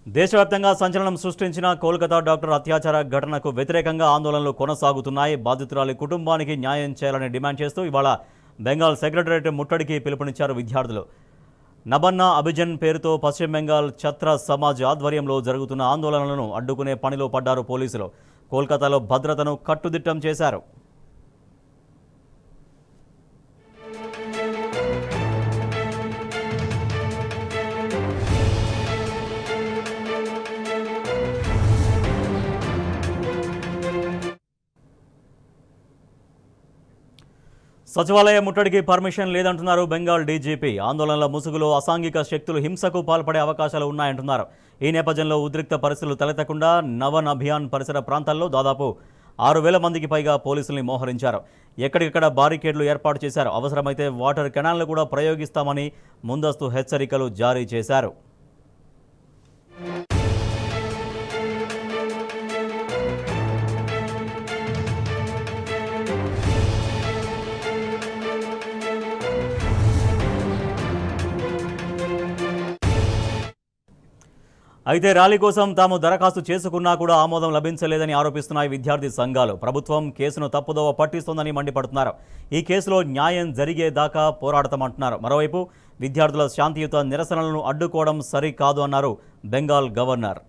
దేశవ్యాప్తంగా సంచలనం సృష్టించిన కోల్కతా డాక్టర్ అత్యాచార ఘటనకు వ్యతిరేకంగా ఆందోళనలు కొనసాగుతున్నాయి. బాధితురాలి కుటుంబానికి న్యాయం చేయాలని డిమాండ్ చేస్తూ ఇవాళ బెంగాల్ సెక్రటరేట్ ముట్టడికి పిలుపునిచ్చారు విద్యార్థులు. నబన్నా అభిజన్ పేరుతో పశ్చిమ బెంగాల్ ఛత్ర సమాజ్ ఆధ్వర్యంలో జరుగుతున్న ఆందోళనలను అడ్డుకునే పనిలో పడ్డారు పోలీసులు. కోల్కతాలో భద్రతను కట్టుదిట్టం చేశారు. సచివాలయ ముట్టడికి పర్మిషన్ లేదంటున్నారు బెంగాల్ డీజీపీ. ఆందోళనల ముసుగులో అసాంఘిక శక్తులు హింసకు పాల్పడే అవకాశాలు ఉన్నాయంటున్నారు. ఈ నేపథ్యంలో ఉద్రిక్త పరిస్థితులు తలెత్తకుండా నవన్ అభియాన్ పరిసర ప్రాంతాల్లో దాదాపు 6,000 మందికి పైగా పోలీసుల్ని మోహరించారు. ఎక్కడికక్కడ బారికేడ్లు ఏర్పాటు చేశారు. అవసరమైతే వాటర్ కెనాల్ను కూడా ప్రయోగిస్తామని ముందస్తు హెచ్చరికలు జారీ చేశారు. అయితే ర్యాలీ కోసం తాము దరఖాస్తు చేసుకున్నా కూడా ఆమోదం లభించలేదని ఆరోపిస్తున్నాయి విద్యార్థి సంఘాలు. ప్రభుత్వం కేసును తప్పుదోవ పట్టిస్తోందని మండిపడుతున్నారు. ఈ కేసులో న్యాయం జరిగేదాకా పోరాడతామంటున్నారు. మరోవైపు విద్యార్థుల శాంతియుత నిరసనలను అడ్డుకోవడం సరికాదు అన్నారు బెంగాల్ గవర్నర్.